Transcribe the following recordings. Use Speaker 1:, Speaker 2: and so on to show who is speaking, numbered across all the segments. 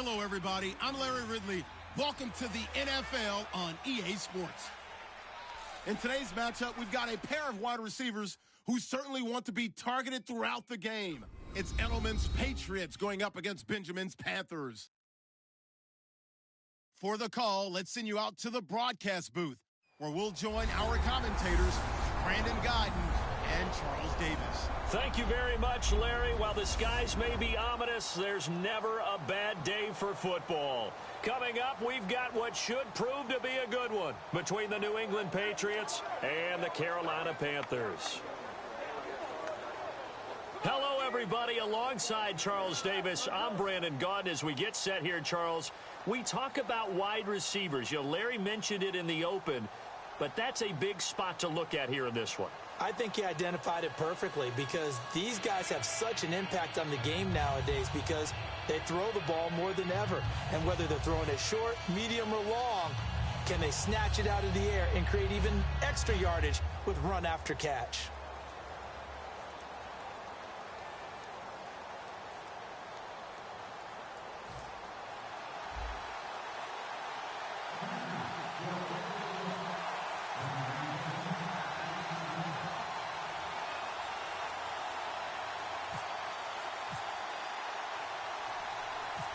Speaker 1: Hello, everybody. I'm Larry Ridley. Welcome to the NFL on EA Sports. In today's matchup, we've got a pair of wide receivers who certainly want to be targeted throughout the game. It's Edelman's Patriots going up against Benjamin's Panthers. For the call, let's send you out to the broadcast booth, where we'll join our commentators, Brandon Guyton and Charles Davis.
Speaker 2: Thank you very much, Larry. While the skies may be ominous, there's never a bad day for football. Coming up, we've got what should prove to be a good one between the New England Patriots and the Carolina Panthers. Hello, everybody. Alongside Charles Davis, I'm Brandon Guyton. As we get set here, Charles, we talk about wide receivers. You know, Larry mentioned it in the open, but that's a big spot to look at here in this one.
Speaker 3: I think he identified it perfectly because these guys have such an impact on the game nowadays because they throw the ball more than ever. And whether they're throwing it short, medium, or long, can they snatch it out of the air and create even extra yardage with run after catch?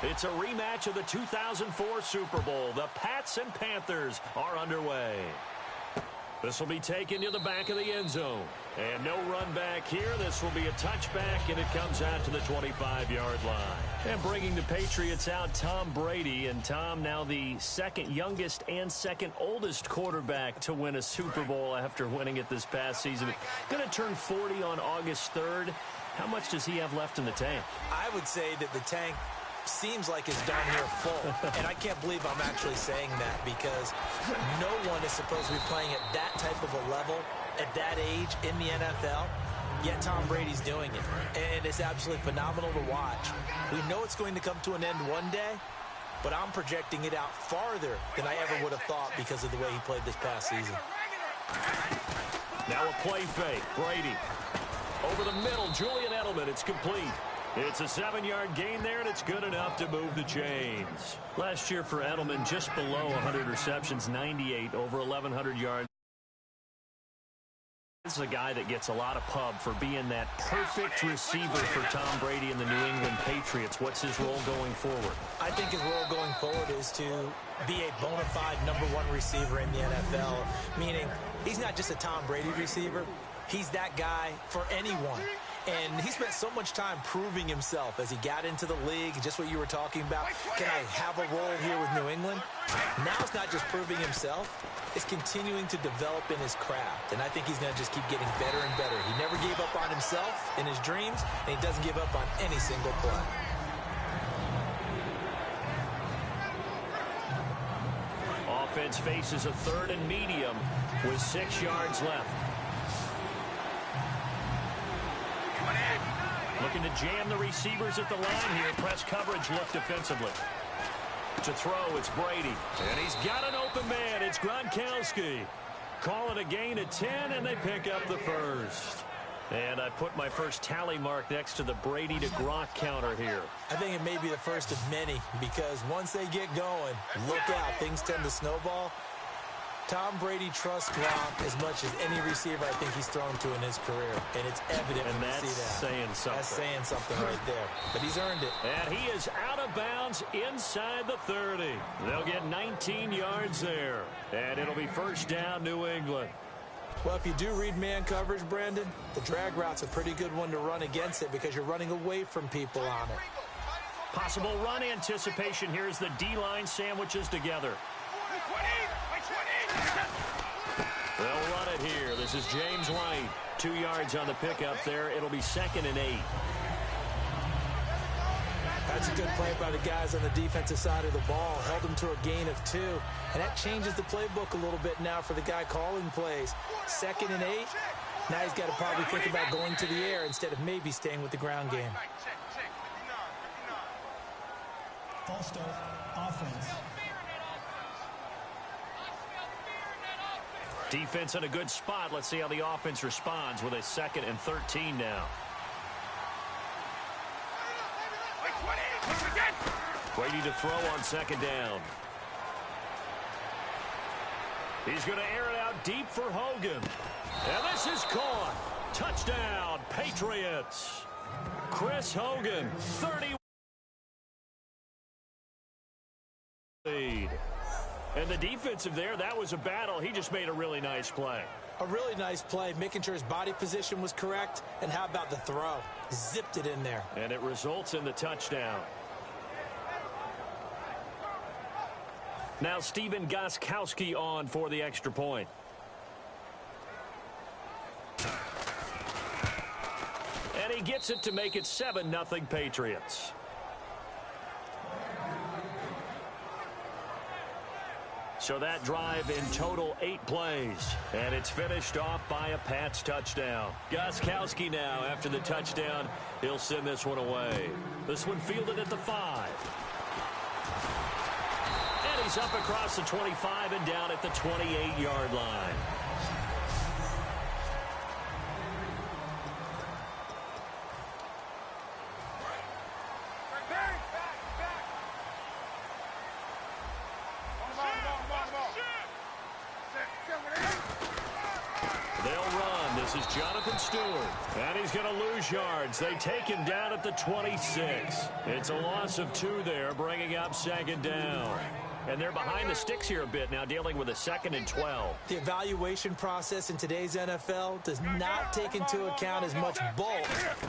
Speaker 2: It's a rematch of the 2004 Super Bowl. The Pats and Panthers are underway. This will be taken to the back of the end zone. And no run back here. This will be a touchback, and it comes out to the 25-yard line. And bringing the Patriots out, Tom Brady. And Tom, now the second youngest and second oldest quarterback to win a Super Bowl after winning it this past season. Going to turn 40 on August 3rd. How much does he have left in the tank?
Speaker 3: I would say that the tank seems like it's darn near full. And I can't believe I'm actually saying that because no one is supposed to be playing at that type of a level at that age in the NFL, yet Tom Brady's doing it. And it's absolutely phenomenal to watch. We know it's going to come to an end one day, but I'm projecting it out farther than I ever would have thought because of the way he played this past season.
Speaker 2: Now a play fake. Brady over the middle. Julian Edelman. It's complete. It's a 7-yard gain there, and it's good enough to move the chains. Last year for Edelman, just below 100 receptions, 98, over 1,100 yards. This is a guy that gets a lot of pub for being that perfect receiver for Tom Brady and the New England Patriots. What's his role going forward?
Speaker 3: I think his role going forward is to be a bona fide #1 receiver in the NFL, meaning he's not just a Tom Brady receiver. He's that guy for anyone. And he spent so much time proving himself as he got into the league, just what you were talking about. Can I have a role here with New England? Now it's not just proving himself. It's continuing to develop in his craft. And I think he's going to just keep getting better and better. He never gave up on himself in his dreams, and he doesn't give up on any single play.
Speaker 2: Offense faces a 3rd and medium with 6 yards left. Looking to jam the receivers at the line here. Press coverage look defensively. To throw, it's Brady. And he's got an open man. It's Gronkowski. Call it a gain of 10, and they pick up the first. And I put my first tally mark next to the Brady to Gronk counter here.
Speaker 3: I think it may be the first of many because once they get going, look out. Things tend to snowball. Tom Brady trusts Gronk as much as any receiver I think he's thrown to in his career. And it's evident when you see that.
Speaker 2: Saying something.
Speaker 3: That's saying something right there. But he's earned it.
Speaker 2: And he is out of bounds inside the 30. They'll get 19 yards there. And it'll be first down, New England.
Speaker 3: Well, if you do read man coverage, Brandon, the drag route's a pretty good one to run against it because you're running away from people on it.
Speaker 2: Possible run anticipation. Here's the D-line sandwiches together. They'll run it here. This is James White. 2 yards on the pickup there. It'll be 2nd and 8.
Speaker 3: That's a good play by the guys on the defensive side of the ball. Held them to a gain of 2. And that changes the playbook a little bit now for the guy calling plays. 2nd and 8. Now he's got to probably think about going to the air instead of maybe staying with the ground game.
Speaker 4: False start, offense.
Speaker 2: Defense in a good spot. Let's see how the offense responds with a 2nd and 13 now. Brady to throw on second down. He's going to air it out deep for Hogan. And this is caught. Touchdown, Patriots. Chris Hogan, 30 lead. And the defensive there, that was a battle. He just made a really nice play.
Speaker 3: A really nice play, making sure his body position was correct. And how about the throw? Zipped it in there.
Speaker 2: And it results in the touchdown. Now Stephen Gostkowski on for the extra point. And he gets it to make it 7-0 Patriots. So that drive in total 8 plays. And it's finished off by a Pats touchdown. Gostkowski now, after the touchdown, he'll send this one away. This one fielded at the 5. And he's up across the 25 and down at the 28-yard line. And he's going to lose yards. They take him down at the 26. It's a loss of 2 there, bringing up second down. And they're behind the sticks here a bit now, dealing with a 2nd and 12.
Speaker 3: The evaluation process in today's NFL does not take into account as much bulk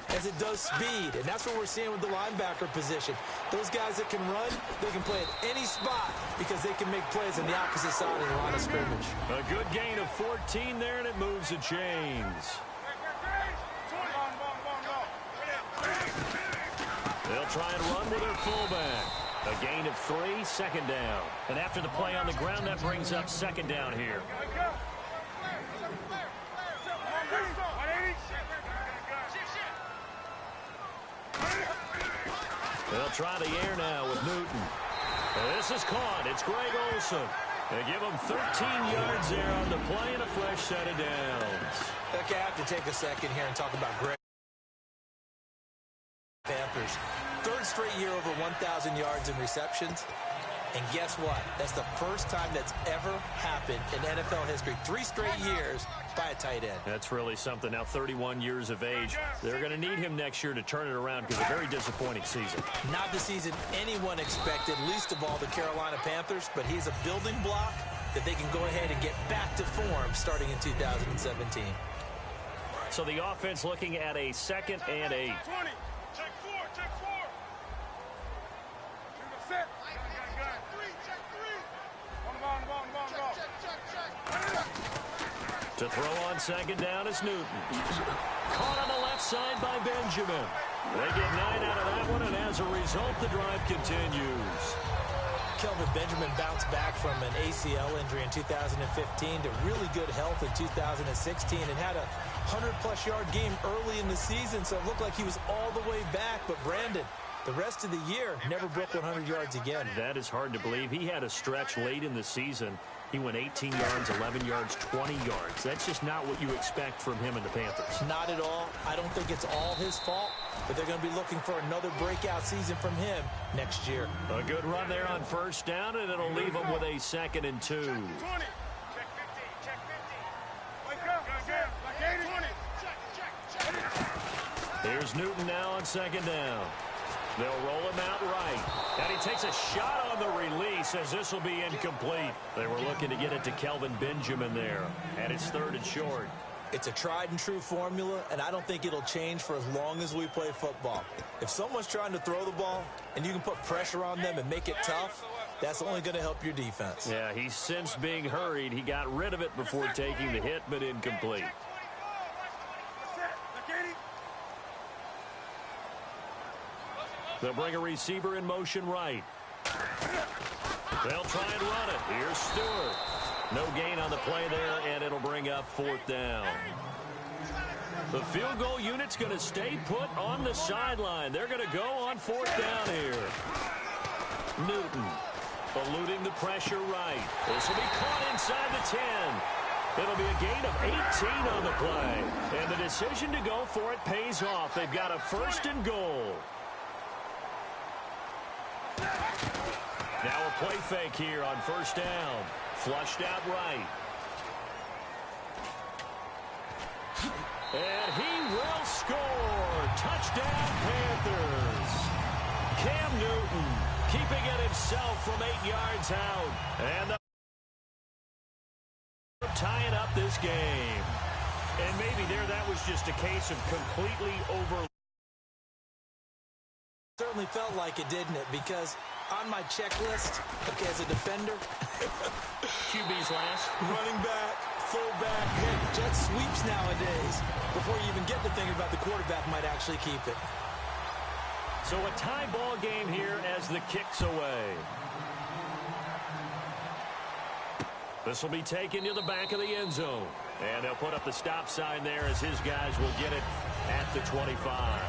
Speaker 3: as it does speed. And that's what we're seeing with the linebacker position. Those guys that can run, they can play at any spot because they can make plays on the opposite side of the line of scrimmage.
Speaker 2: A good gain of 14 there, and it moves the chains. They'll try and run with their fullback. A gain of 3, second down. And after the play on the ground, that brings up second down here. They'll try the air now with Newton. And this is caught. It's Greg Olsen. They give him 13 yards there on the play and a fresh set of downs.
Speaker 3: Okay, I have to take a second here and talk about Greg. Panthers. 3rd straight year over 1,000 yards in receptions. And guess what? That's the first time that's ever happened in NFL history. 3 straight years by a tight end.
Speaker 2: That's really something. Now 31 years of age. They're going to need him next year to turn it around because a very disappointing season.
Speaker 3: Not the season anyone expected, least of all the Carolina Panthers, but he's a building block that they can go ahead and get back to form starting in 2017.
Speaker 2: So the offense looking at a 2nd and 8. To throw on second down is Newton. Caught on the left side by Benjamin. They get 9 out of that one, and as a result, the drive continues.
Speaker 3: Kelvin Benjamin bounced back from an ACL injury in 2015 to really good health in 2016 and had a 100-plus yard game early in the season, so it looked like he was all the way back. But Brandon, the rest of the year, never broke 100 yards again.
Speaker 2: That is hard to believe. He had a stretch late in the season. He went 18 yards, 11 yards, 20 yards. That's just not what you expect from him and the Panthers.
Speaker 3: Not at all. I don't think it's all his fault, but they're going to be looking for another breakout season from him next year.
Speaker 2: A good run there on first down, and it'll leave them with a 2nd and 2. Here's Newton now on second down. They'll roll him out right. And he takes a shot on the release as this will be incomplete. They were looking to get it to Kelvin Benjamin there. And it's 3rd and short.
Speaker 3: It's a tried and true formula, and I don't think it'll change for as long as we play football. If someone's trying to throw the ball and you can put pressure on them and make it tough, that's only going to help your defense.
Speaker 2: Yeah, he's since being hurried. He got rid of it before taking the hit, but incomplete. They'll bring a receiver in motion right. They'll try and run it. Here's Stewart. No gain on the play there, and it'll bring up 4th down. The field goal unit's going to stay put on the sideline. They're going to go on 4th down here. Newton eluding the pressure right. This will be caught inside the 10. It'll be a gain of 18 on the play. And the decision to go for it pays off. They've got a 1st and goal. Now a play fake here on first down. Flushed out right. And he will score. Touchdown, Panthers. Cam Newton keeping it himself from 8 yards out. And the tying up this game. And maybe that was just a case of completely over.
Speaker 3: Certainly felt like it, didn't it? Because on my checklist, okay, as a defender,
Speaker 2: QB's last.
Speaker 3: running back, fullback, jet sweeps nowadays. Before you even get to thinking about the quarterback might actually keep it.
Speaker 2: So a tie ball game here as the kick's away. This will be taken to the back of the end zone. And they'll put up the stop sign there as his guys will get it at the 25.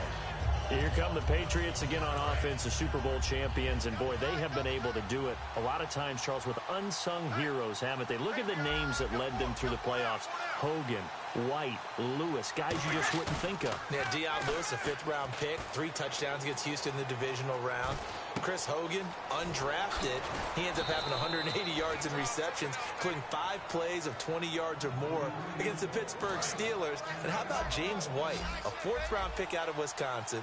Speaker 2: Here come the Patriots again on offense, the Super Bowl champions. And, boy, they have been able to do it a lot of times, Charles, with unsung heroes, haven't they? Look at the names that led them through the playoffs. Hogan, White, Lewis, guys you just wouldn't think of.
Speaker 3: Yeah, Deion Lewis, a 5th-round pick, 3 touchdowns against Houston in the divisional round. Chris Hogan, undrafted. He ends up having 180 yards in receptions, including 5 plays of 20 yards or more against the Pittsburgh Steelers. And how about James White, a 4th-round pick out of Wisconsin?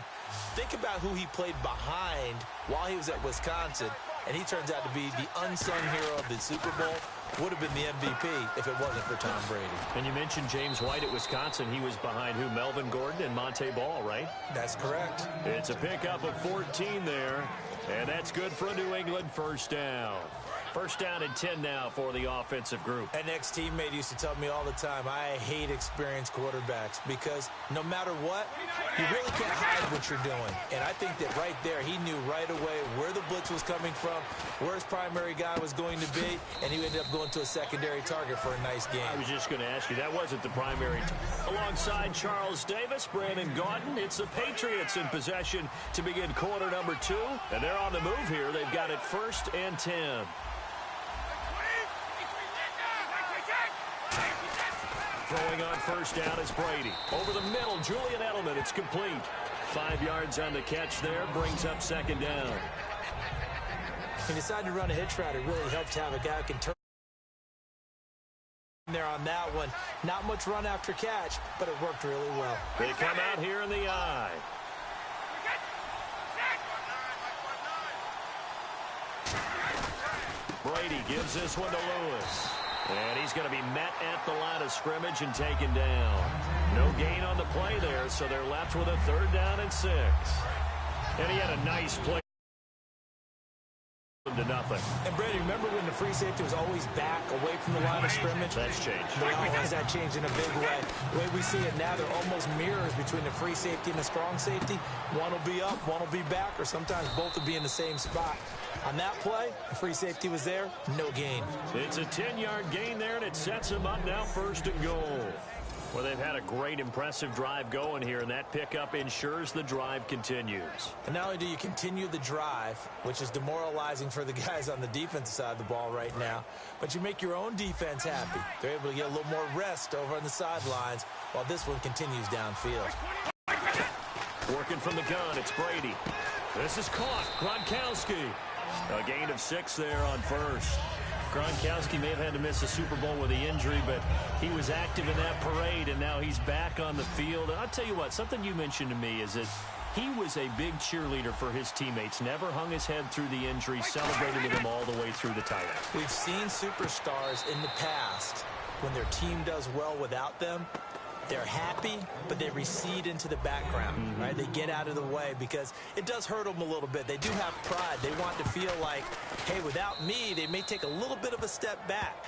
Speaker 3: Think about who he played behind while he was at Wisconsin, and he turns out to be the unsung hero of the Super Bowl. Would have been the MVP if it wasn't for Tom Brady.
Speaker 2: And you mentioned James White at Wisconsin. He was behind who? Melvin Gordon and Monte Ball, right?
Speaker 3: That's correct.
Speaker 2: It's a pickup of 14 there, and that's good for a New England first down. First down and 10 now for the offensive group.
Speaker 3: An ex-teammate used to tell me all the time, I hate experienced quarterbacks because no matter what, you really can't hide what you're doing. And I think that right there, he knew right away where the blitz was coming from, where his primary guy was going to be, and he ended up going to a secondary target for a nice game.
Speaker 2: I was just going to ask you, that wasn't the primary. Alongside Charles Davis, Brandon Gaudin, it's the Patriots in possession to begin quarter number 2. And they're on the move here. They've got it 1st and 10. Throwing on first down is Brady. Over the middle, Julian Edelman. It's complete. 5 yards on the catch there. Brings up 2nd down.
Speaker 3: He decided to run a hitch route. It really helps to have a guy who can turn there on that one. Not much run after catch, but it worked really well.
Speaker 2: They come out here in the eye. Brady gives this one to Lewis. And he's going to be met at the line of scrimmage and taken down. No gain on the play there, so they're left with a 3rd down and 6. And he had a nice play to nothing.
Speaker 3: And Brady, remember when the free safety was always back away from the line of scrimmage?
Speaker 2: That's changed.
Speaker 3: But has that changed in a big way? The way we see it now, they're almost mirrors between the free safety and the strong safety. One will be up, one will be back, or sometimes both will be in the same spot. On that play, the free safety was there, no gain.
Speaker 2: It's a 10-yard gain there, and it sets him up now 1st and goal. Well, they've had a great, impressive drive going here, and that pickup ensures the drive continues.
Speaker 3: And not only do you continue the drive, which is demoralizing for the guys on the defensive side of the ball right now, but you make your own defense happy. They're able to get a little more rest over on the sidelines while this one continues downfield.
Speaker 2: Working from the gun, it's Brady. This is caught. Gronkowski. A gain of 6 there on first. Gronkowski may have had to miss a Super Bowl with the injury, but he was active in that parade, and now he's back on the field. And I'll tell you what, something you mentioned to me is that he was a big cheerleader for his teammates, never hung his head through the injury, celebrated with them all the way through the title.
Speaker 3: We've seen superstars in the past, when their team does well without them, they're happy, but they recede into the background, right? They get out of the way because it does hurt them a little bit. They do have pride. They want to feel like, hey, without me, they may take a little bit of a step back.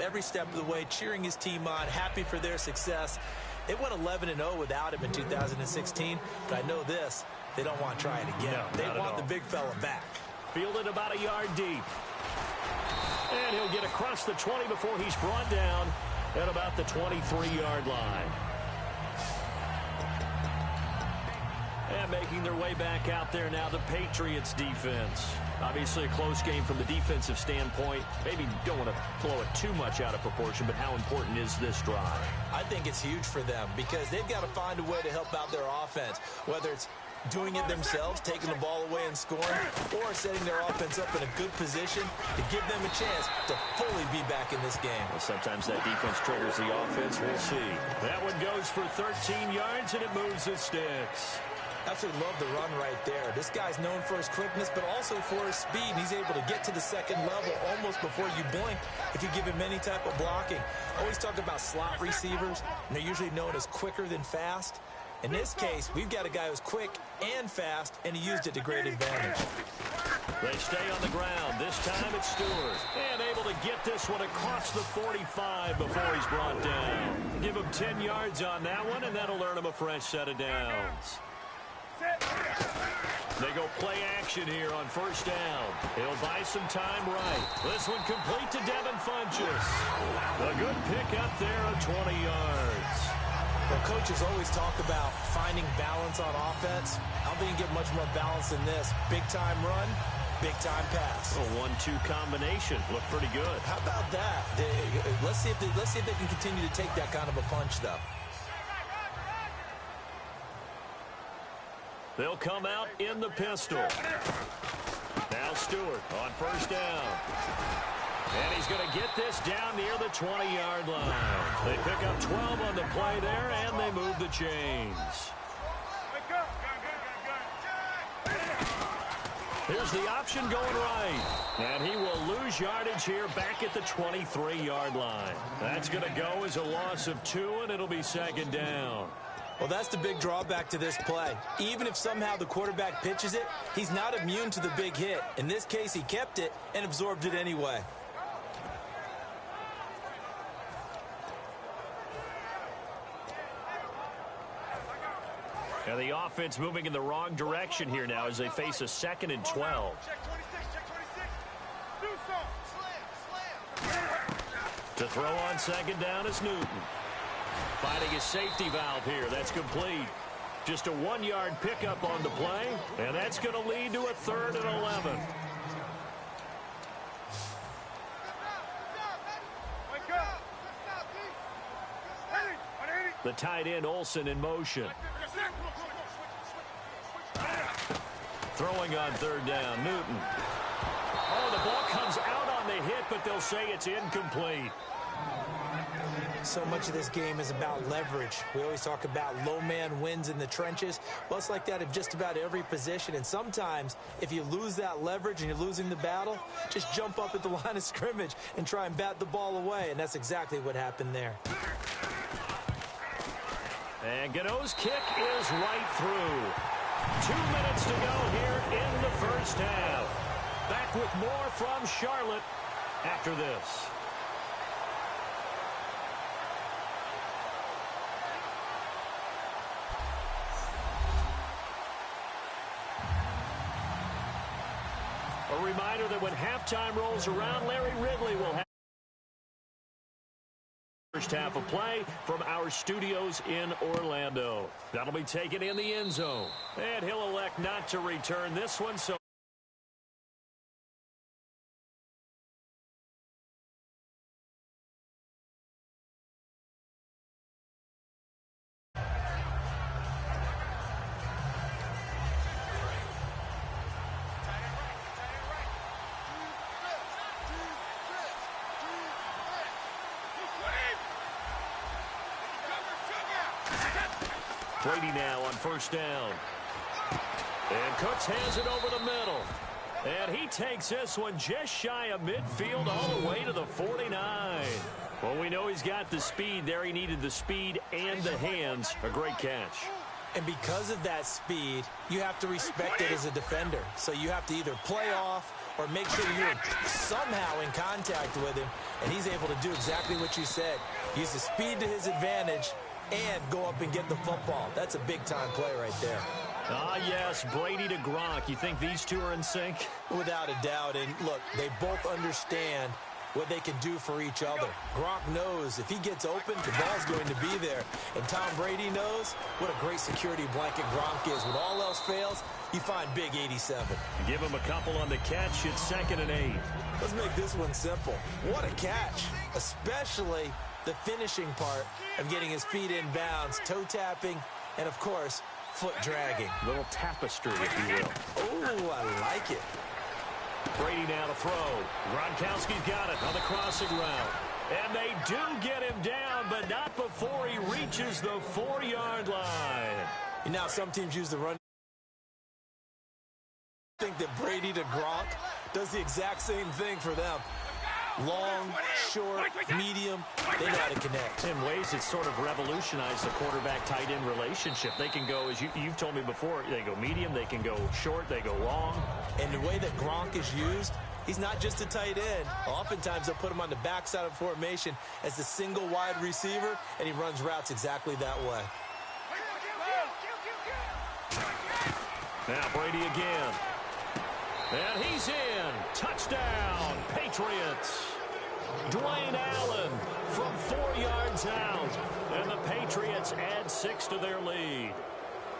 Speaker 3: Every step of the way, cheering his team on, happy for their success. They went 11-0 without him in 2016, but I know this, they don't want to try it again.
Speaker 2: No,
Speaker 3: they want the big fella back.
Speaker 2: Fielded about a yard deep. And he'll get across the 20 before he's brought down at about the 23-yard line. And making their way back out there now, the Patriots defense. Obviously a close game from the defensive standpoint. Maybe don't want to blow it too much out of proportion, but how important is this drive?
Speaker 3: I think it's huge for them because they've got to find a way to help out their offense, whether it's doing it themselves, taking the ball away and scoring, or setting their offense up in a good position to give them a chance to fully be back in this game.
Speaker 2: Well, sometimes that defense triggers the offense. We'll see. That one goes for 13 yards, and it moves the sticks.
Speaker 3: Absolutely love the run right there. This guy's known for his quickness, but also for his speed. He's able to get to the second level almost before you blink if you give him any type of blocking. I always talk about slot receivers, and they're usually known as quicker than fast. In this case, we've got a guy who's quick and fast, and he used it to great advantage.
Speaker 2: They stay on the ground. This time it's Stewart. And able to get this one across the 45 before he's brought down. Give him 10 yards on that one, and that'll earn him a fresh set of downs. They go play action here on first down. He'll buy some time right. This one complete to Devin Funchess. A good pick up there of 20 yards.
Speaker 3: Well, coaches always talk about finding balance on offense. I don't think you get much more balance than this. Big-time run, big-time pass.
Speaker 2: A 1-2 combination. Looked pretty good.
Speaker 3: How about that? Let's see if they can continue to take that kind of a punch, though.
Speaker 2: They'll come out in the pistol. Now Stewart on first down. And he's going to get this down near the 20-yard line. They pick up 12 on the play there, and they move the chains. Here's the option going right. And he will lose yardage here back at the 23-yard line. That's going to go as a loss of 2, and it'll be second down.
Speaker 3: Well, that's the big drawback to this play. Even if somehow the quarterback pitches it, he's not immune to the big hit. In this case, he kept it and absorbed it anyway.
Speaker 2: And the offense moving in the wrong direction here now as they face a 2nd and 12. To throw on second down is Newton. Finding his safety valve here. That's complete. Just a 1-yard pickup on the play, and that's going to lead to a 3rd and 11. The tight end Olsen in motion. Throwing on 3rd down, Newton. Oh, the ball comes out on the hit, but they'll say it's incomplete.
Speaker 3: So much of this game is about leverage. We always talk about low man wins in the trenches. Well, it's like that in just about every position. And sometimes, if you lose that leverage and you're losing the battle, just jump up at the line of scrimmage and try and bat the ball away. And that's exactly what happened there.
Speaker 2: And Gano's kick is right through. 2 minutes to go here in the first half. Back with more from Charlotte after this. A reminder that when halftime rolls around, Larry Ridley will have first half of play from our studios in Orlando. That'll be taken in the end zone. And he'll elect not to return this one, so Brady now on first down. And Cooks has it over the middle. And he takes this one just shy of midfield all the way to the 49. Well, we know he's got the speed there. He needed the speed and the hands. A great catch.
Speaker 3: And because of that speed, you have to respect it as a defender. So you have to either play off or make sure you're somehow in contact with him. And he's able to do exactly what you said. Use the speed to his advantage and go up and get the football. That's a big-time play right there.
Speaker 2: Ah, yes, Brady to Gronk. You think these two are in sync?
Speaker 3: Without a doubt. And, look, they both understand what they can do for each other. Gronk knows if he gets open, the ball's going to be there. And Tom Brady knows what a great security blanket Gronk is. When all else fails, you find Big 87.
Speaker 2: Give him a couple on the catch. It's 2nd and 8.
Speaker 3: Let's make this one simple. What a catch, especially the finishing part of getting his feet in bounds, toe tapping, and, of course, foot dragging.
Speaker 2: Little tapestry, if you will.
Speaker 3: Oh, I like it.
Speaker 2: Brady now to throw. Gronkowski's got it on the crossing route. And they do get him down, but not before he reaches the 4-yard line.
Speaker 3: You know, some teams use the run. I think that Brady to Gronk does the exact same thing for them. Long, short, medium, they know how to connect.
Speaker 2: In ways, it's sort of revolutionized the quarterback-tight end relationship. They can go, as you've told me before, they go medium, they can go short, they go long.
Speaker 3: And the way that Gronk is used, he's not just a tight end. Oftentimes, they'll put him on the backside of formation as the single wide receiver, and he runs routes exactly that way.
Speaker 2: Now Brady again. And he's in. Touchdown, Patriots. Dwayne Allen from 4 yards out. And the Patriots add 6 to their lead.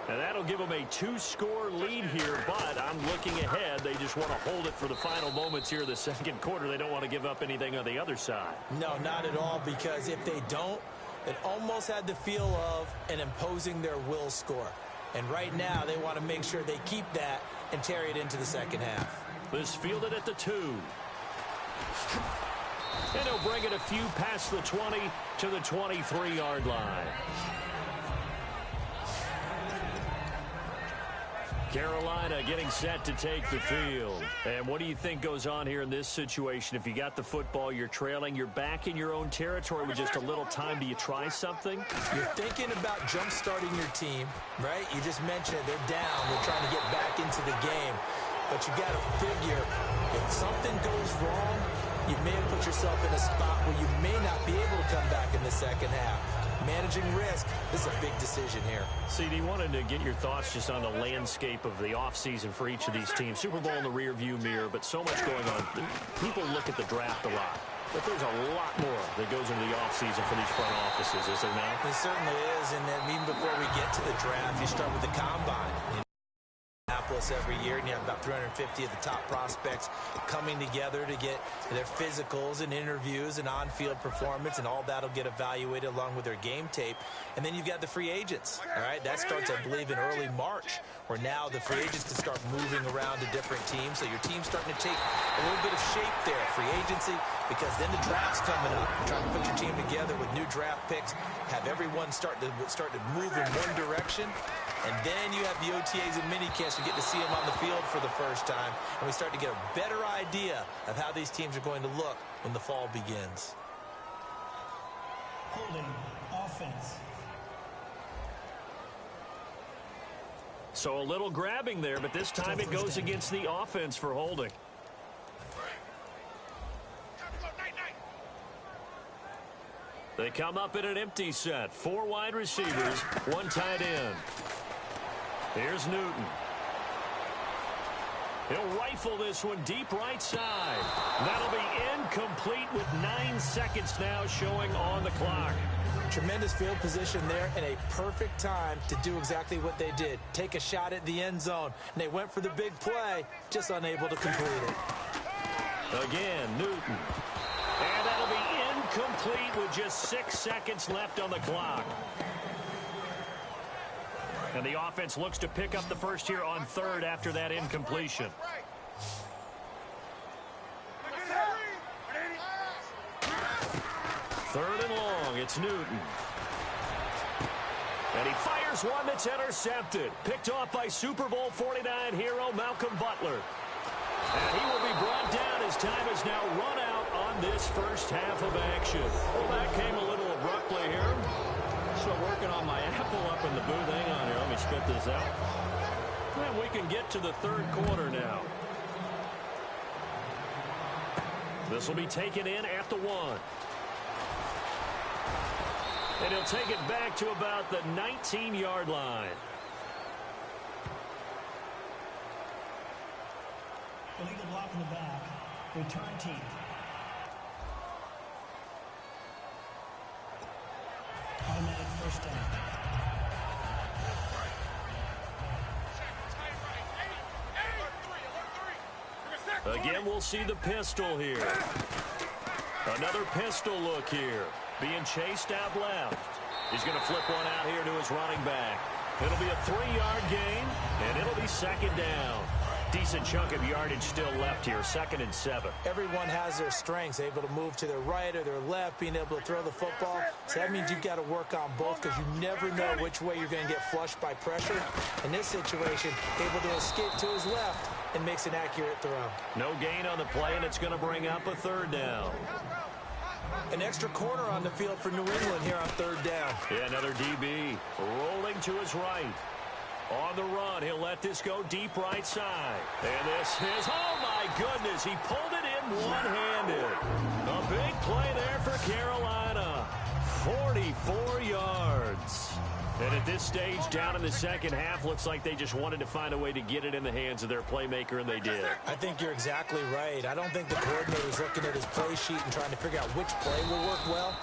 Speaker 2: And that'll give them a 2-score lead here, but I'm looking ahead. They just want to hold it for the final moments here of the second quarter. They don't want to give up anything on the other side.
Speaker 3: No, not at all, because if they don't, it almost had the feel of an imposing their will score. And right now, they want to make sure they keep that and carry it into the second half.
Speaker 2: This fielded at the 2. And he'll bring it a few past the 20 to the 23-yard line. Carolina getting set to take the field. And what do you think goes on here in this situation? If you got the football, you're trailing, you're back in your own territory with just a little time. Do you try something?
Speaker 3: You're thinking about jump-starting your team, right? You just mentioned it. They're down. They're trying to get back into the game. But you got to figure, if something goes wrong, you may have put yourself in a spot where you may not be able to come back in the second half. Managing risk, this is a big decision here.
Speaker 2: CD, wanted to get your thoughts just on the landscape of the offseason for each of these teams. Super Bowl in the rearview mirror, but so much going on. People look at the draft a lot, but there's a lot more that goes into the offseason for these front offices, is there not?
Speaker 3: It certainly is, and then even before we get to the draft, you start with the combine. Every year, and you have about 350 of the top prospects coming together to get their physicals and interviews and on-field performance, and all that'll get evaluated along with their game tape. And then you've got the free agents. All right, that starts, I believe, in early March, where now the free agents can start moving around to different teams. So your team's starting to take a little bit of shape there, free agency, because then the draft's coming up. You're trying to put your team together with new draft picks, have everyone start to move in one direction. And then you have the OTAs and minicamps to get to see them on the field for the first time. And we start to get a better idea of how these teams are going to look when the fall begins.
Speaker 4: Holding offense.
Speaker 2: So a little grabbing there, but this time it goes against the offense for holding. They come up in an empty set. 4 wide receivers, 1 tight end. Here's Newton. He'll rifle this one deep right side. That'll be incomplete with 9 seconds now showing on the clock.
Speaker 3: Tremendous field position there and a perfect time to do exactly what they did. Take a shot at the end zone. And they went for the big play, just unable to complete it.
Speaker 2: Again, Newton. And that'll be incomplete with just 6 seconds left on the clock. And the offense looks to pick up the first here on 3rd after that incompletion. 3rd and long, it's Newton. And he fires one that's intercepted. Picked off by Super Bowl 49 hero Malcolm Butler. And he will be brought down as time is now run out on this first half of action. Well, that came a little abruptly here. So working on my apple up in the booth. Hang on here. Let me spit this out. And we can get to the 3rd quarter now. This will be taken in at the 1. And he'll take it back to about the 19-yard line.
Speaker 4: Illegal block in the back. Return team. Automatic first down.
Speaker 2: Again, we'll see the pistol here. Another pistol look here. Being chased out left. He's going to flip one out here to his running back. It'll be a 3-yard gain, and it'll be second down. Decent chunk of yardage still left here, 2nd and 7.
Speaker 3: Everyone has their strengths, able to move to their right or their left, being able to throw the football. So that means you've got to work on both because you never know which way you're going to get flushed by pressure. In this situation, able to escape to his left and makes an accurate throw.
Speaker 2: No gain on the play, and it's going to bring up a 3rd down.
Speaker 3: An extra corner on the field for New England here on 3rd down.
Speaker 2: Yeah, another DB rolling to his right. On the run, he'll let this go deep right side. And this is, oh my goodness, he pulled it in one-handed. A big play there for Carolina. 44 yards. And at this stage, down in the second half, looks like they just wanted to find a way to get it in the hands of their playmaker, and they did.
Speaker 3: I think you're exactly right. I don't think the coordinator's looking at his play sheet and trying to figure out which play will work well.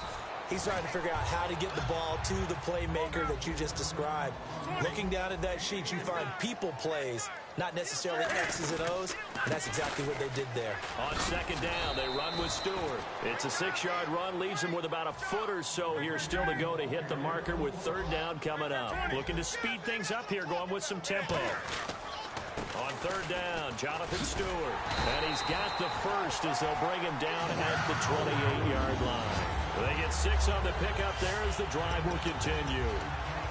Speaker 3: He's trying to figure out how to get the ball to the playmaker that you just described. Looking down at that sheet, you find people plays, not necessarily X's and O's. And that's exactly what they did there.
Speaker 2: On second down, they run with Stewart. It's a 6-yard run, leaves him with about a foot or so here still to go to hit the marker with 3rd down coming up. Looking to speed things up here, going with some tempo. On 3rd down, Jonathan Stewart. And he's got the first as they'll bring him down at the 28-yard line. They get 6 on the pickup there as the drive will continue.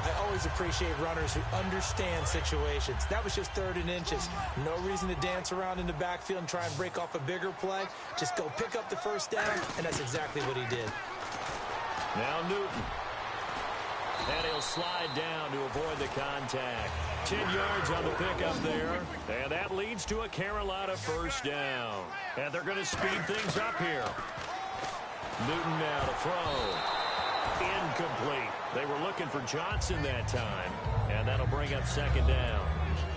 Speaker 3: I always appreciate runners who understand situations. That was just 3rd and inches. No reason to dance around in the backfield and try and break off a bigger play. Just go pick up the 1st down, and that's exactly what he did.
Speaker 2: Now Newton. And he'll slide down to avoid the contact. 10 yards on the pickup there. And that leads to a Carolina 1st down. And they're going to speed things up here. Newton now to throw. Incomplete. They were looking for Johnson that time. And that'll bring up 2nd down.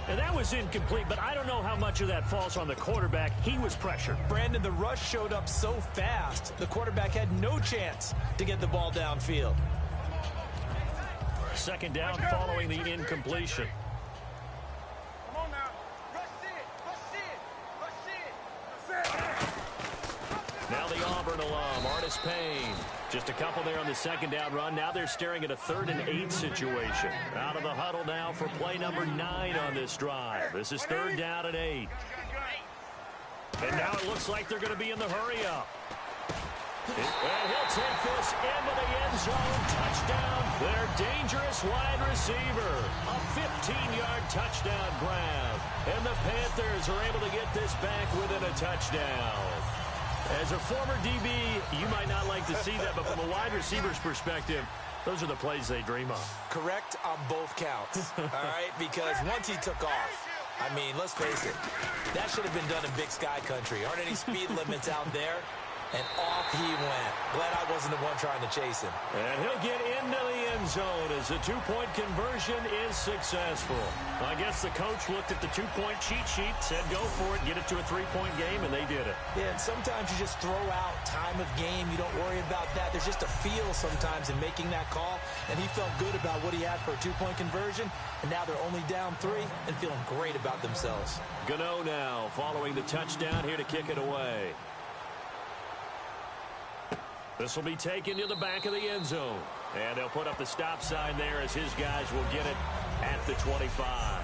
Speaker 2: And that was incomplete, but I don't know how much of that falls on the quarterback. He was pressured.
Speaker 3: Brandon, the rush showed up so fast, the quarterback had no chance to get the ball downfield.
Speaker 2: 2nd down following the incompletion.
Speaker 5: Come on now. Rush it.
Speaker 2: Now the Auburn alum, Artis Payne. Just a couple there on the 2nd down run. Now they're staring at a 3rd and 8 situation. Out of the huddle now for play number 9 on this drive. This is 3rd down and 8. And now it looks like they're going to be in the hurry-up. And he'll take this into the end zone. Touchdown. Their dangerous wide receiver. A 15-yard touchdown grab. And the Panthers are able to get this back within a touchdown. As a former DB, you might not like to see that, but from a wide receiver's perspective, those are the plays they dream of.
Speaker 3: Correct on both counts, all right? Because once he took off, I mean, let's face it, that should have been done in Big Sky country. Aren't any speed limits out there? And off he went. Glad I wasn't the one trying to chase him.
Speaker 2: And he'll get into the end zone as the 2-point conversion is successful. I guess the coach looked at the 2-point cheat sheet, said go for it, get it to a 3-point game, and they did it.
Speaker 3: Yeah, and sometimes you just throw out time of game. You don't worry about that. There's just a feel sometimes in making that call, and he felt good about what he had for a 2-point conversion, and now they're only down 3 and feeling great about themselves.
Speaker 2: Gano now following the touchdown here to kick it away. This will be taken to the back of the end zone. And they'll put up the stop sign there as his guys will get it at the 25.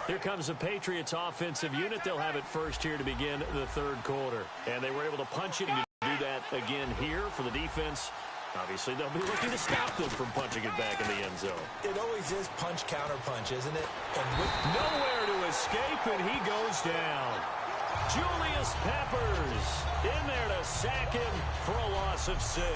Speaker 2: Here comes the Patriots offensive unit. They'll have it first here to begin the 3rd quarter. And they were able to punch it and do that again here for the defense. Obviously, they'll be looking to stop them from punching it back in the end zone.
Speaker 3: It always is punch, counter punch, isn't it? And with
Speaker 2: nowhere to escape, and he goes down. Julius Peppers in there to sack him for a loss of 6.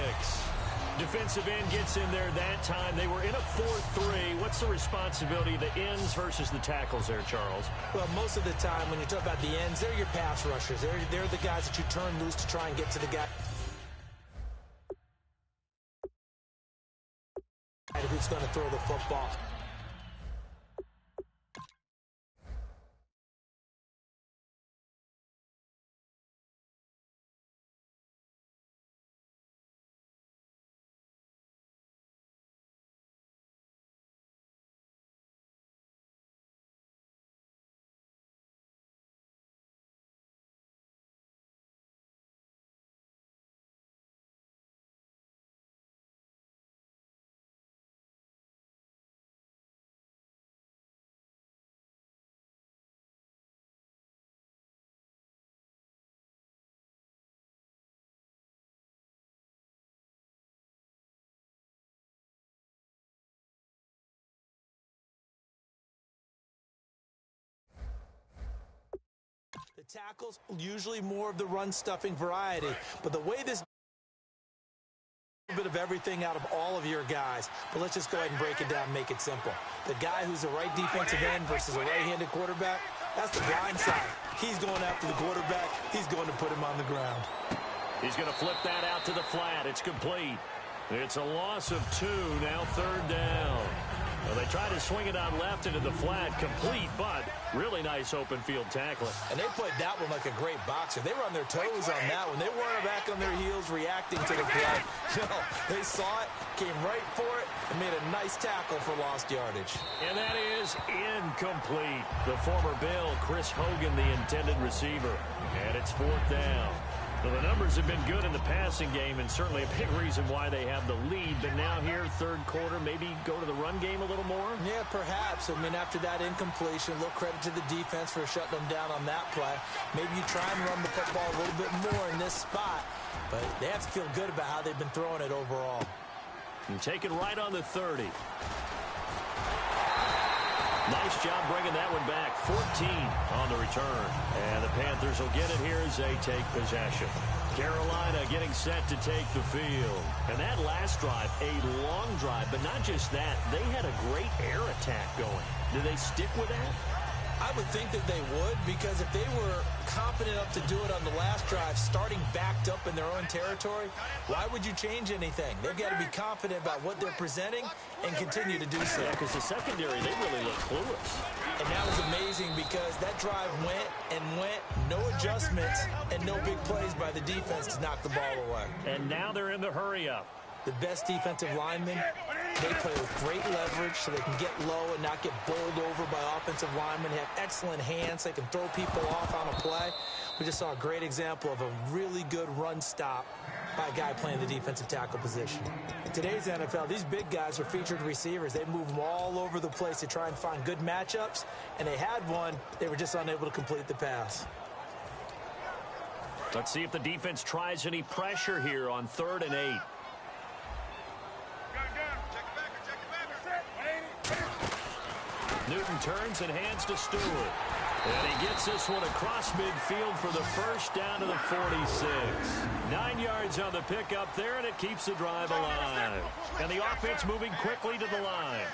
Speaker 2: Defensive end gets in there that time. They were in a 4-3. What's the responsibility of the ends versus the tackles there, Charles?
Speaker 3: Well, most of the time when you talk about the ends, they're your pass rushers. They're the guys that you turn loose to try and get to the guy who's going to throw the football. tackles, usually more of the run-stuffing variety. But the way this a bit of everything out of all of your guys. But let's just go ahead and break it down and make it simple. The guy who's the right defensive end versus a right-handed quarterback, that's the blind side. He's going after the quarterback. He's going to put him on the ground.
Speaker 2: He's going to flip that out to the flat. It's complete. It's a loss of 2, now 3rd down. Well, they try to swing it on left into the flat, complete, but really nice open field tackling.
Speaker 3: And they played that one like a great boxer. They were on their toes on that one. They weren't back on their heels reacting to the play. No, they saw it, came right for it, and made a nice tackle for lost yardage.
Speaker 2: And that is incomplete. The former Bill, Chris Hogan, the intended receiver. And it's 4th down. Well, the numbers have been good in the passing game, and certainly a big reason why they have the lead. But now here, 3rd quarter, maybe go to the run game a little more?
Speaker 3: Yeah, perhaps. I mean, after that incompletion, a little credit to the defense for shutting them down on that play. Maybe you try and run the football a little bit more in this spot. But they have to feel good about how they've been throwing it overall.
Speaker 2: And take it right on the 30. Nice job bringing that one back. 14 on the return. And the Panthers will get it here as they take possession. Carolina getting set to take the field. And that last drive, a long drive, but not just that. They had a great air attack going. Do they stick with that?
Speaker 3: I would think that they would, because if they were confident enough to do it on the last drive, starting backed up in their own territory, why would you change anything? They've got to be confident about what they're presenting and continue to do so.
Speaker 2: Yeah, because the secondary, they really look clueless.
Speaker 3: And that was amazing because that drive went and went, no adjustments, and no big plays by the defense to knock the ball away.
Speaker 2: And now they're in the hurry-up.
Speaker 3: The best defensive linemen, they play with great leverage so they can get low and not get bowled over by offensive linemen. They have excellent hands. They can throw people off on a play. We just saw a great example of a really good run stop by a guy playing the defensive tackle position. In today's NFL, these big guys are featured receivers. They move them all over the place to try and find good matchups, and they had one. They were just unable to complete the pass.
Speaker 2: Let's see if the defense tries any pressure here on 3rd and 8. Newton turns and hands to Stewart. And he gets this one across midfield for the first down to the 46. 9 yards on the pickup there, and it keeps the drive alive. And the offense moving quickly to the line.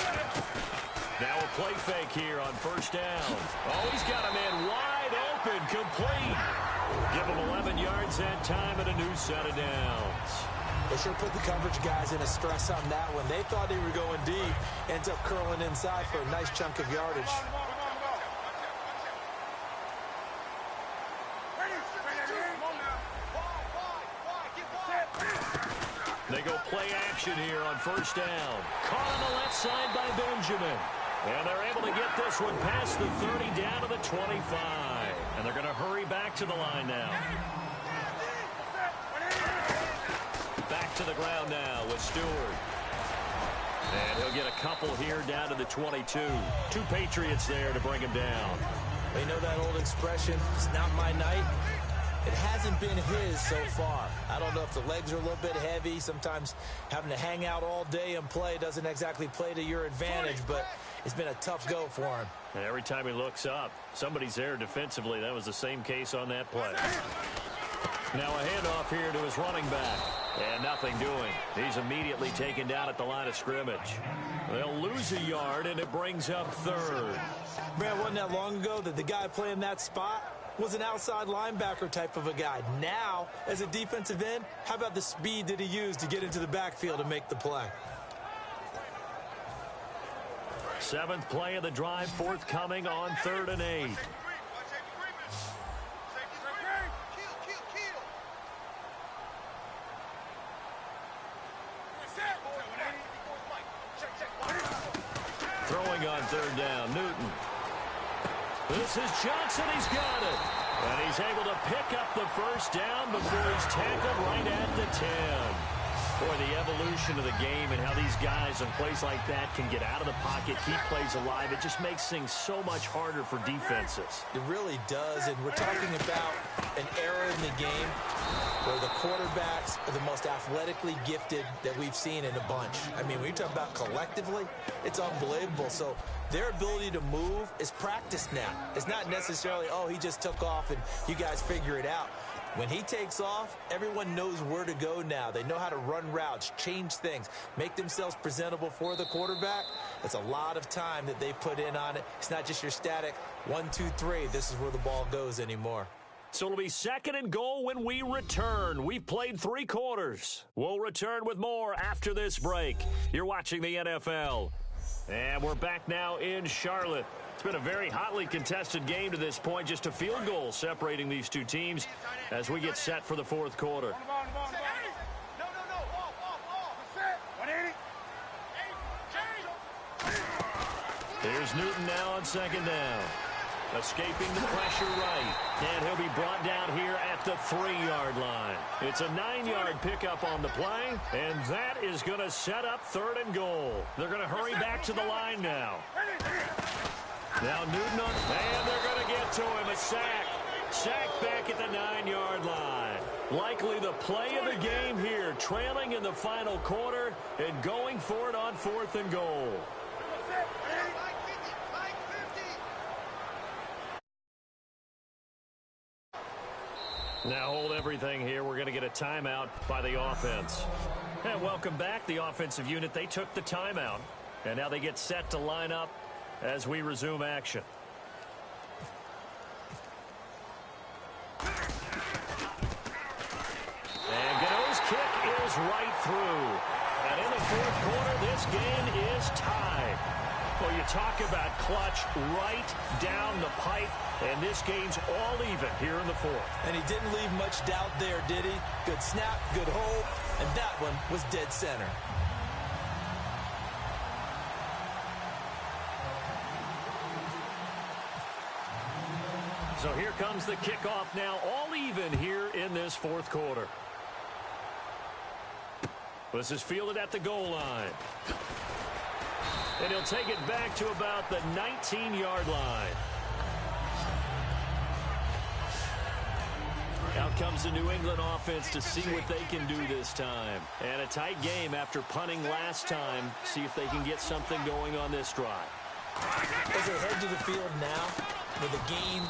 Speaker 2: Now a play fake here on 1st down. Oh, he's got a man wide open, complete. Give him 11 yards that time and a new set of downs.
Speaker 3: They sure put the coverage guys in a stress on that one. They thought they were going deep. Ends up curling inside for a nice chunk of yardage.
Speaker 2: They go play action here on 1st down. Caught on the left side by Benjamin. And they're able to get this one past the 30 down to the 25. And they're going to hurry back to the line now. Back to the ground now with Stewart. And he'll get a couple here down to the 22. 2 Patriots there to bring him down.
Speaker 3: You know that old expression, it's not my night? It hasn't been his so far. I don't know if the legs are a little bit heavy. Sometimes having to hang out all day and play doesn't exactly play to your advantage, but it's been a tough go for him.
Speaker 2: And every time he looks up, somebody's there defensively. That was the same case on that play. Now a handoff here to his running back. And nothing doing. He's immediately taken down at the line of scrimmage. They'll lose a yard, and it brings up 3rd.
Speaker 3: Man, wasn't that long ago that the guy playing that spot was an outside linebacker type of a guy. Now, as a defensive end, how about the speed that he used to get into the backfield and make the play?
Speaker 2: 7th play of the drive, forthcoming on 3rd and 8. Throwing on 3rd down, Newton. This is Johnson, he's got it. And he's able to pick up the 1st down before he's tackled right at the 10. Boy, the evolution of the game and how these guys in plays like that can get out of the pocket, keep plays alive, it just makes things so much harder for defenses.
Speaker 3: It really does, and we're talking about an era in the game where the quarterbacks are the most athletically gifted that we've seen in a bunch. I mean, when you talk about collectively, it's unbelievable. So their ability to move is practiced now. It's not necessarily, oh, he just took off and you guys figure it out. When he takes off, everyone knows where to go now. They know how to run routes, change things, make themselves presentable for the quarterback. It's a lot of time that they put in on it. It's not just your static 1, 2, 3. This is where the ball goes anymore.
Speaker 2: So it'll be 2nd and goal when we return. We've played 3 quarters. We'll return with more after this break. You're watching the NFL. And we're back now in Charlotte. It's been a very hotly contested game to this point. Just a field goal separating these two teams as we get set for the 4th quarter. Here's Newton now on 2nd down. Escaping the pressure right. And he'll be brought down here at the 3-yard line. It's a 9-yard pickup on the play, and that is going to set up 3rd and goal. They're going to hurry back to the line now. Now Newton on, and they're going to get to him. A sack. Sacked back at the 9-yard line. Likely the play of the game here, trailing in the final quarter and going for it on 4th and goal. Now hold everything here. We're going to get a timeout by the offense. And welcome back, the offensive unit. They took the timeout, and now they get set to line up as we resume action. And Gano's kick is right through. And in the 4th quarter, this game is tied. Well, you talk about clutch right down the pipe, and this game's all even here in the 4th.
Speaker 3: And he didn't leave much doubt there, did he? Good snap, good hold, and that one was dead center.
Speaker 2: So here comes the kickoff now, all even here in this 4th quarter. This is fielded at the goal line. And he'll take it back to about the 19-yard line. Out comes the New England offense to see what they can do this time. And a tight game after punting last time. See if they can get something going on this drive.
Speaker 3: As they head to the field now, with the game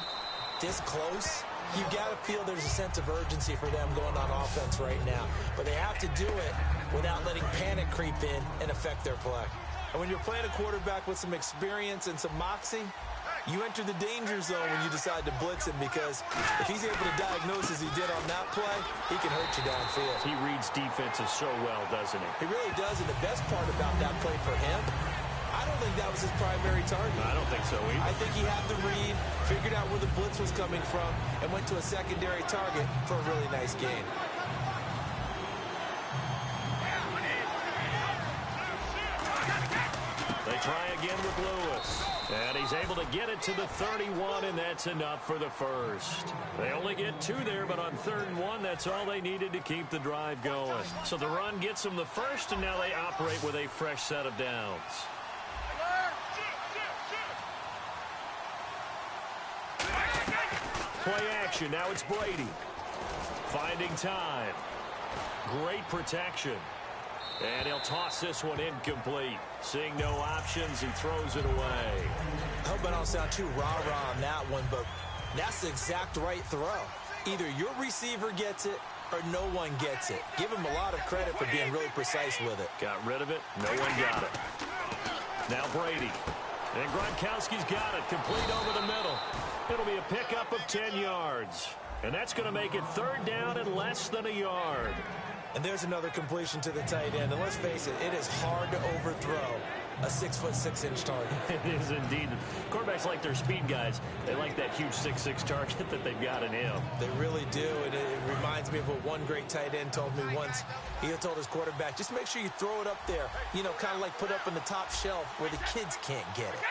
Speaker 3: this close, you've got to feel there's a sense of urgency for them going on offense right now. But they have to do it without letting panic creep in and affect their play. And when you're playing a quarterback with some experience and some moxie, you enter the danger zone when you decide to blitz him, because if he's able to diagnose as he did on that play, he can hurt you downfield.
Speaker 2: He reads defenses so well, doesn't he?
Speaker 3: He really does, and the best part about that play for him, I don't think that was his primary target.
Speaker 2: I don't think so either.
Speaker 3: I think he had the read, figured out where the blitz was coming from, and went to a secondary target for a really nice gain.
Speaker 2: They try again with Lewis. And he's able to get it to the 31, and that's enough for the first. They only get 2 there, but on 3rd and 1, that's all they needed to keep the drive going. So the run gets them the first, and now they operate with a fresh set of downs. Play action. Now it's Brady. Finding time. Great protection. And he'll toss this one incomplete. Seeing no options, he throws it away.
Speaker 3: I hope I don't sound too rah-rah on that one, but that's the exact right throw. Either your receiver gets it or no one gets it. Give him a lot of credit for being really precise with it.
Speaker 2: Got rid of it. No one got it. Now Brady. And Gronkowski's got it. Complete over the middle. It'll be a pickup of 10 yards. And that's going to make it 3rd down and less than a yard.
Speaker 3: And there's another completion to the tight end. And let's face it, it is hard to overthrow a 6'6" target.
Speaker 2: It is indeed. Quarterbacks like their speed guys. They like that huge 6'6" target that they've got in him.
Speaker 3: They really do. And it reminds me of what one great tight end told me once. He had told his quarterback, just make sure you throw it up there. You know, kind of like put up in the top shelf where the kids can't get it.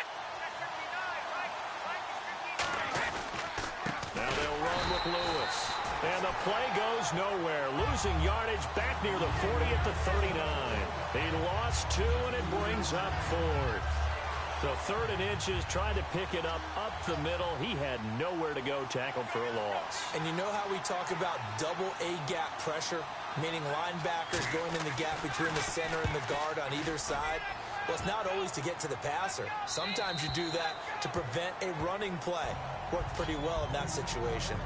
Speaker 2: Now they'll run with Lewis. And the play goes nowhere. Losing yardage back near the 40 at the 39. He lost 2, and it brings up 4th. So 3rd and inches, trying to pick it up the middle. He had nowhere to go, tackled for a loss.
Speaker 3: And you know how we talk about double A-gap pressure, meaning linebackers going in the gap between the center and the guard on either side? Well, it's not always to get to the passer. Sometimes you do that to prevent a running play. Worked pretty well in that situation.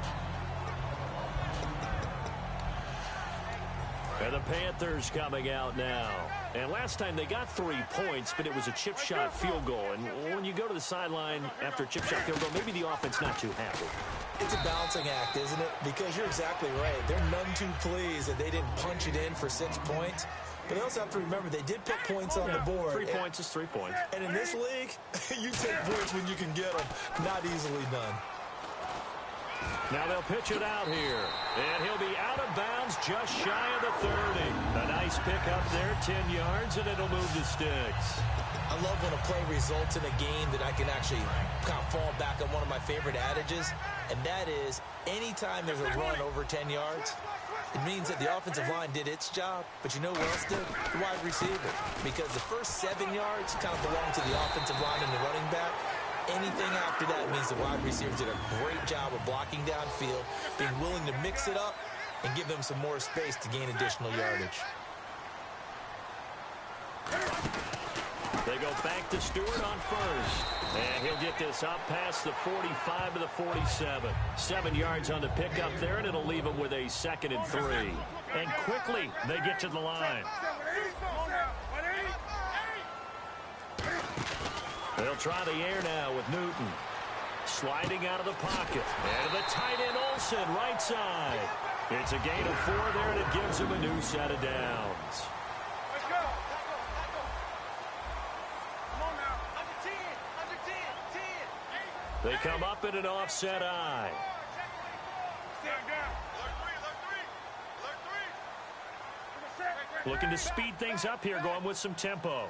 Speaker 2: And the Panthers coming out now. And last time they got 3 points, but it was a chip shot field goal. And when you go to the sideline after a chip shot field goal, maybe the offense not too happy.
Speaker 3: It's a balancing act, isn't it? Because you're exactly right. They're none too pleased that they didn't punch it in for 6 points. But they also have to remember they did put points on the board.
Speaker 2: 3 points is 3 points.
Speaker 3: And in this league, you take points when you can get them. Not easily done.
Speaker 2: Now they'll pitch it out here. And he'll be out of bounds just shy of the 30. A nice pick up there, 10 yards, and it'll move the sticks.
Speaker 3: I love when a play results in a game that I can actually kind of fall back on one of my favorite adages, and that is anytime there's a run over 10 yards, it means that the offensive line did its job, but you know who else did? The wide receiver. Because the first 7 yards kind of belong to the offensive line and the running back. Anything after that means the wide receivers did a great job of blocking downfield, being willing to mix it up, and give them some more space to gain additional yardage.
Speaker 2: They go back to Stewart on first. And he'll get this up past the 45 to the 47. 7 yards on the pickup there, and it'll leave him with a 2nd and 3. And quickly, they get to the line. They'll try the air now with Newton. Sliding out of the pocket. And the tight end Olsen, right side. It's a gain of 4 there, and it gives him a new set of downs. They come up in an offset eye. Looking to speed things up here, going with some tempo.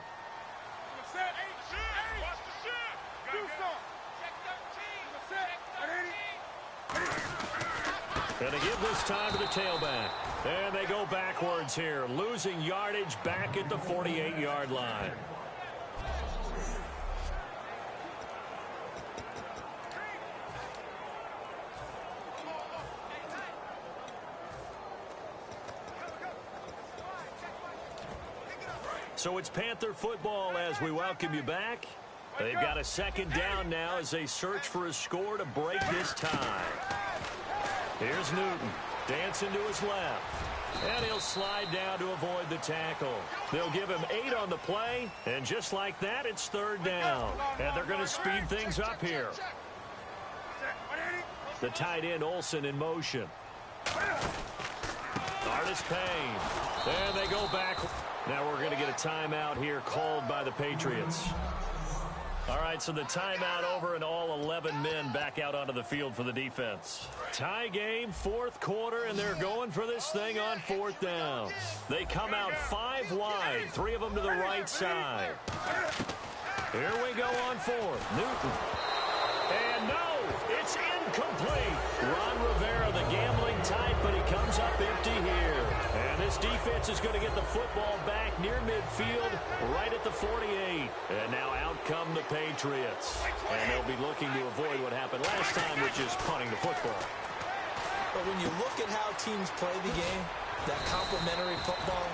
Speaker 2: Going to give this time to the tailback. And they go backwards here, losing yardage back at the 48-yard line. So it's Panther football as we welcome you back. They've got a 2nd down now as they search for a score to break this tie. Here's Newton, dancing to his left. And he'll slide down to avoid the tackle. They'll give him 8 on the play, and just like that, it's 3rd down. And they're going to speed things up here. The tight end Olsen in motion. Artis Payne. And they go back. Now we're going to get a timeout here called by the Patriots. All right, so the timeout over and all 11 men back out onto the field for the defense. Tie game, 4th quarter, and they're going for this thing on 4th down. They come out 5 wide, 3 of them to the right side. Here we go on 4th. Newton. And no, it's incomplete. Ron Rivera, the gambling type, but he comes up empty here. And this defense is going to get the football back near midfield, right at the 48. And now out come the Patriots. And they'll be looking to avoid what happened last time, which is punting the football.
Speaker 3: But when you look at how teams play the game, that complementary football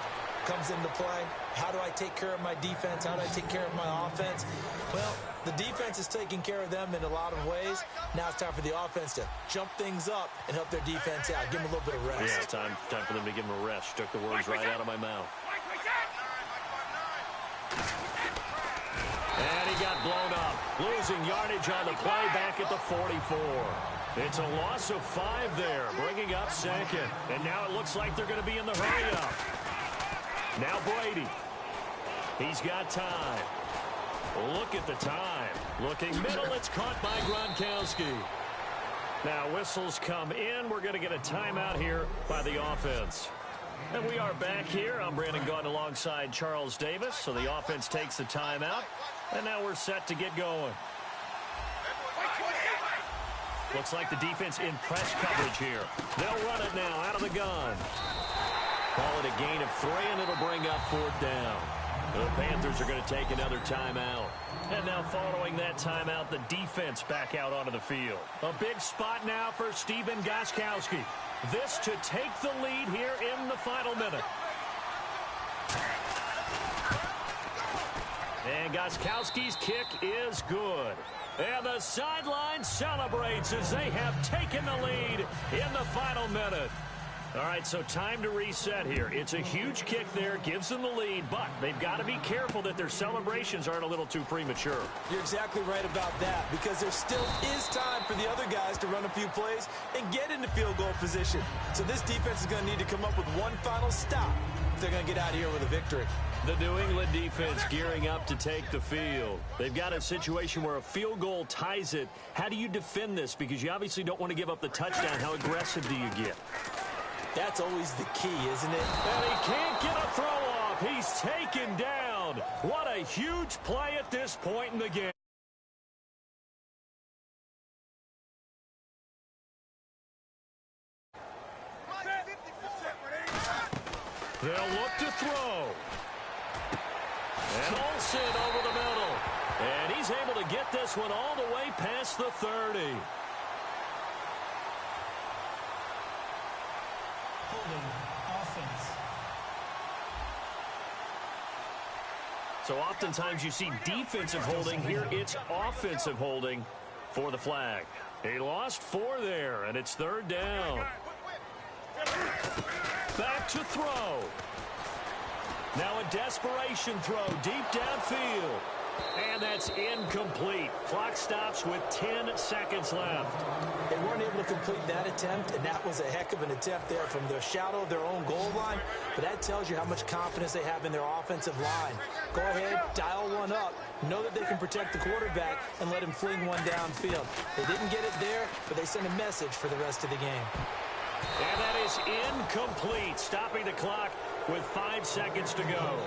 Speaker 3: comes into play. How do I take care of my defense? How do I take care of my offense? Well, the defense is taking care of them in a lot of ways. Now it's time for the offense to jump things up and help their defense out. Give them a little bit of rest.
Speaker 2: Yeah, time for them to give them a rest. Took the words right out of my mouth. And he got blown up. Losing yardage on the play back at the 44. It's a loss of 5 there, bringing up 2nd. And now it looks like they're going to be in the hurry-up. Now Brady. He's got time. Look at the time. Looking middle, it's caught by Gronkowski. Now whistles come in. We're going to get a timeout here by the offense. And we are back here. I'm Brandon Gaudin alongside Charles Davis. So the offense takes the timeout. And now we're set to get going. Looks like the defense in press coverage here. They'll run it now out of the gun. Call it a gain of 3, and it'll bring up 4th down. The Panthers are going to take another timeout. And now following that timeout, the defense back out onto the field. A big spot now for Stephen Gostkowski. This to take the lead here in the final minute. And Gostkowski's kick is good. And the sideline celebrates as they have taken the lead in the final minute. All right, so time to reset here. It's a huge kick there, gives them the lead, but they've got to be careful that their celebrations aren't a little too premature.
Speaker 3: You're exactly right about that, because there still is time for the other guys to run a few plays and get into field goal position. So this defense is going to need to come up with one final stop if they're going to get out of here with a victory.
Speaker 2: The New England defense gearing up to take the field. They've got a situation where a field goal ties it. How do you defend this? Because you obviously don't want to give up the touchdown. How aggressive do you get?
Speaker 3: That's always the key, isn't it?
Speaker 2: And he can't get a throw off. He's taken down. What a huge play at this point in the game. They'll look to throw. And Olsen over the middle. And he's able to get this one all the way past the 30.
Speaker 4: Offense.
Speaker 2: So oftentimes you see defensive holding. Here it's offensive holding for the flag. He lost 4 there, and it's 3rd down. Back to throw. Now a desperation throw deep downfield. And that's incomplete. Clock stops with 10 seconds left.
Speaker 3: They weren't able to complete that attempt, and that was a heck of an attempt there from the shadow of their own goal line. But that tells you how much confidence they have in their offensive line. Go ahead, dial one up. Know that they can protect the quarterback and let him fling one downfield. They didn't get it there, but they sent a message for the rest of the game.
Speaker 2: And that is incomplete, stopping the clock with 5 seconds to go.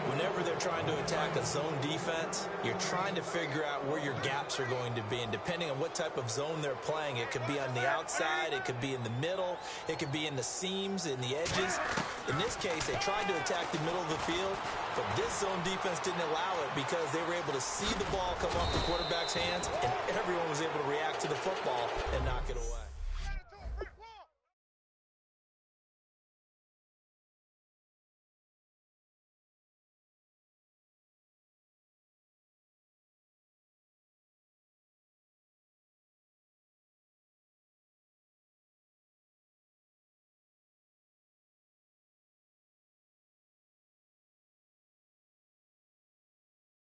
Speaker 3: Whenever they're trying to attack a zone defense, you're trying to figure out where your gaps are going to be. And depending on what type of zone they're playing, it could be on the outside, it could be in the middle, it could be in the seams, in the edges. In this case, they tried to attack the middle of the field, but this zone defense didn't allow it because they were able to see the ball come off the quarterback's hands, and everyone was able to react to the football and knock it away.